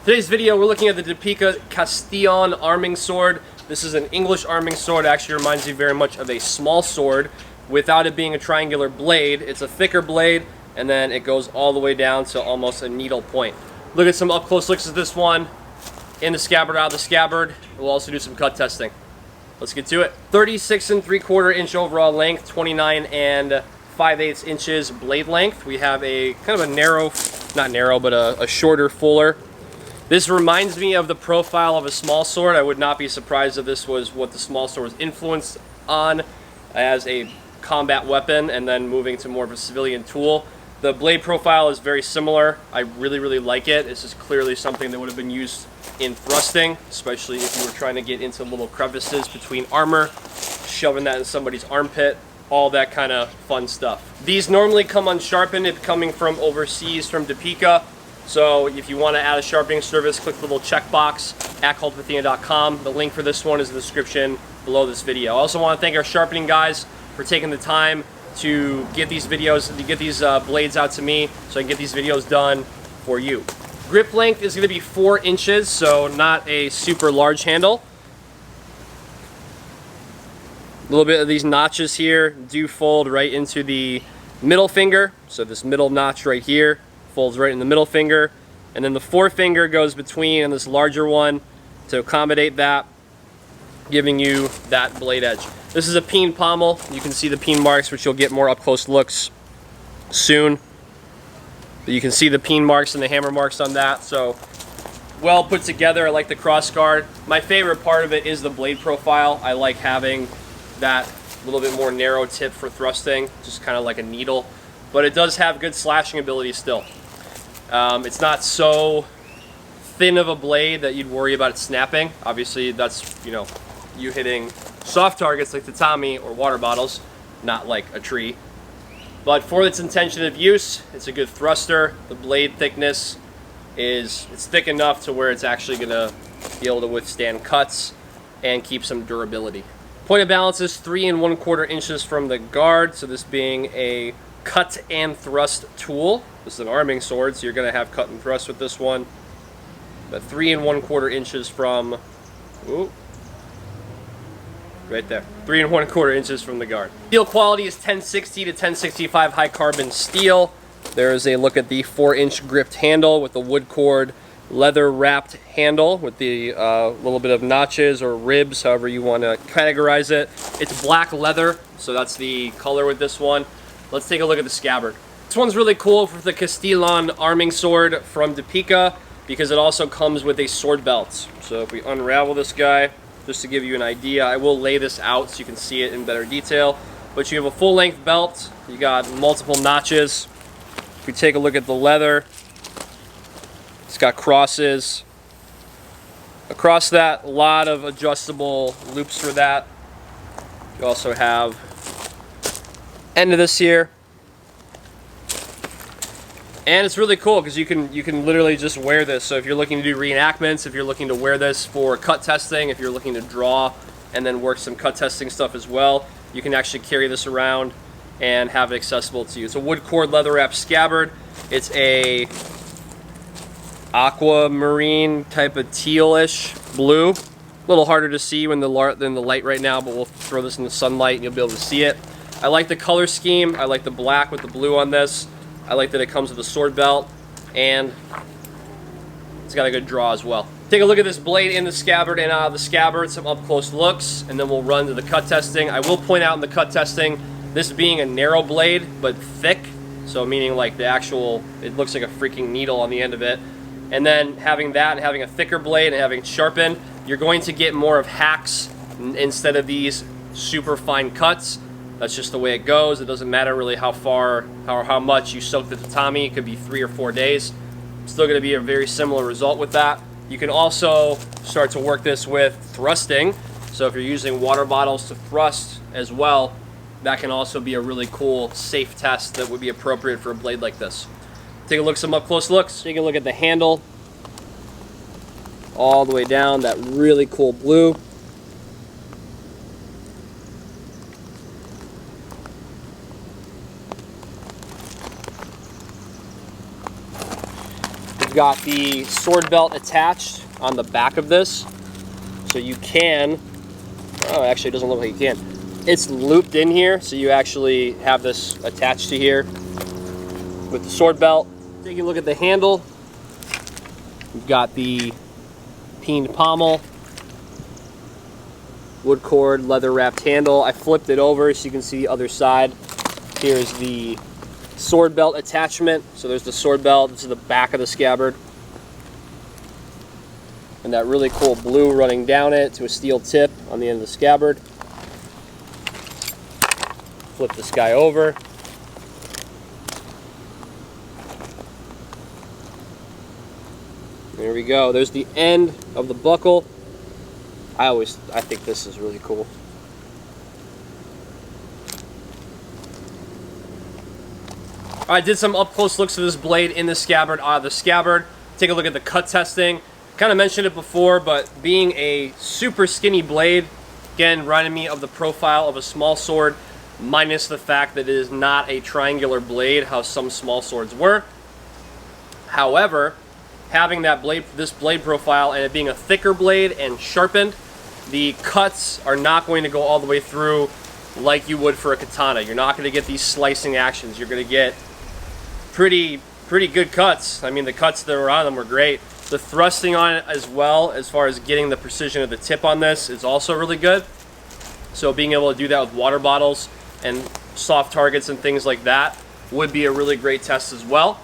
Today's video, we're looking at the Deepeka Castillon Arming Sword. This is an English arming sword. It actually reminds me very much of a small sword without it being a triangular blade. It's a thicker blade, and then it goes all the way down to almost a needle point. Look at some up-close looks at this one. In the scabbard, out of the scabbard. We'll also do some cut testing. Let's get to it. 36 3/4 inch overall length, 29 5/8 inches blade length. We have a kind of a narrow, not narrow, but a shorter fuller. This reminds me of the profile of a small sword. I would not be surprised if this was what the small sword was influenced on as a combat weapon and then moving to more of a civilian tool. The blade profile is very similar. I really like it. This is clearly something that would have been used in thrusting, especially if you were trying to get into little crevices between armor, shoving that in somebody's armpit, all that kind of fun stuff. These normally come unsharpened, if coming from overseas from Deepeka. So if you want to add a sharpening service, click the little checkbox at cultofathena.com. The link for this one is in the description below this video. I also want to thank our sharpening guys for taking the time to get these videos, to get these blades out to me so I can get these videos done for you. Grip length is going to be 4 inches, so not a super large handle. A little bit of these notches here do fold right into the middle finger. So this middle notch right here folds right in the middle finger, and then the forefinger goes between and this larger one to accommodate that, giving you that blade edge. This is a peen pommel. You can see the peen marks, which you'll get more up close looks soon. But you can see the peen marks and the hammer marks on that, so well put together. I like the crossguard. My favorite part of it is the blade profile. I like having that little bit more narrow tip for thrusting, just kind of like a needle, but it does have good slashing ability still. It's not so thin of a blade that you'd worry about it snapping. Obviously, that's, you hitting soft targets like tatami or water bottles, not like a tree. But for its intention of use, it's a good thruster. The blade thickness it's thick enough to where it's actually going to be able to withstand cuts and keep some durability. Point of balance is 3 1/4 inches from the guard, so this being a cut and thrust tool. This is an arming sword, so you're going to have cut and thrust with this one. But 3 1/4 inches from, right there, 3 1/4 inches from the guard. Steel quality is 1060 to 1065 high carbon steel. There is a look at the 4-inch gripped handle with the wood cord leather wrapped handle with the little bit of notches or ribs, however you want to categorize it. It's black leather, so that's the color with this one. Let's take a look at the scabbard. This one's really cool for the Castillon Arming Sword from Deepeka because it also comes with a sword belt. So if we unravel this guy, just to give you an idea, I will lay this out so you can see it in better detail. But you have a full-length belt. You got multiple notches. If we take a look at the leather, it's got crosses. Across that, a lot of adjustable loops for that. You also have end of this here, and it's really cool because you can literally just wear this. So if you're looking to do reenactments, if you're looking to wear this for cut testing, if you're looking to draw and then work some cut testing stuff as well, you can actually carry this around and have it accessible to you. It's a wood cord leather wrap scabbard. It's a aquamarine type of tealish blue. A little harder to see than the light right now, but we'll throw this in the sunlight and you'll be able to see it. I like the color scheme. I like the black with the blue on this. I like that it comes with a sword belt, and it's got a good draw as well. Take a look at this blade in the scabbard and out of the scabbard, some up-close looks, and then we'll run to the cut testing. I will point out in the cut testing, this being a narrow blade, but thick, so meaning like the actual, it looks like a freaking needle on the end of it. And then having that and having a thicker blade and having it sharpened, you're going to get more of hacks instead of these super fine cuts. That's just the way it goes. It doesn't matter really how far or how much you soak the tatami. It could be 3 or 4 days. Still going to be a very similar result with that. You can also start to work this with thrusting. So if you're using water bottles to thrust as well, that can also be a really cool, safe test that would be appropriate for a blade like this. Take a look at some up-close looks. Take a look at the handle all the way down, that really cool blue. got the sword belt attached on the back of this, so you can, oh, actually it doesn't look like you can. It's looped in here, so you actually have this attached to here with the sword belt. Taking a look at the handle, we've got the peened pommel, wood cord, leather wrapped handle. I flipped it over so you can see the other side. Here's the sword belt attachment. So there's the sword belt, this is the back of the scabbard. And that really cool blue running down it to a steel tip on the end of the scabbard. Flip this guy over. There we go. There's the end of the buckle. I think this is really cool. I did some up close looks of this blade in the scabbard, out of the scabbard. Take a look at the cut testing. Kind of mentioned it before, but being a super skinny blade, again, reminded me of the profile of a small sword, minus the fact that it is not a triangular blade, how some small swords were. However, having that blade, this blade profile, and it being a thicker blade and sharpened, the cuts are not going to go all the way through like you would for a katana. You're not going to get these slicing actions. You're going to get pretty good cuts. I mean, the cuts that were on them were great. The thrusting on it as well, as far as getting the precision of the tip on this, is also really good. So being able to do that with water bottles and soft targets and things like that would be a really great test as well.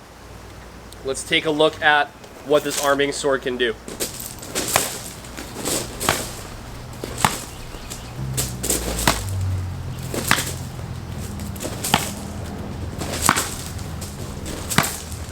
Let's take a look at what this arming sword can do.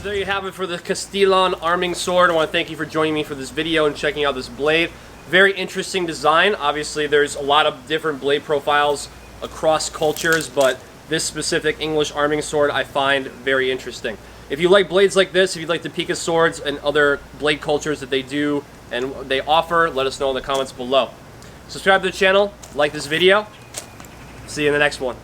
There you have it for the Castillon Arming Sword. I want to thank you for joining me for this video and checking out this blade. Very interesting design. Obviously, there's a lot of different blade profiles across cultures, but this specific English arming sword I find very interesting. If you like blades like this, if you like Deepeka swords and other blade cultures that they do and they offer, let us know in the comments below. Subscribe to the channel, like this video. See you in the next one.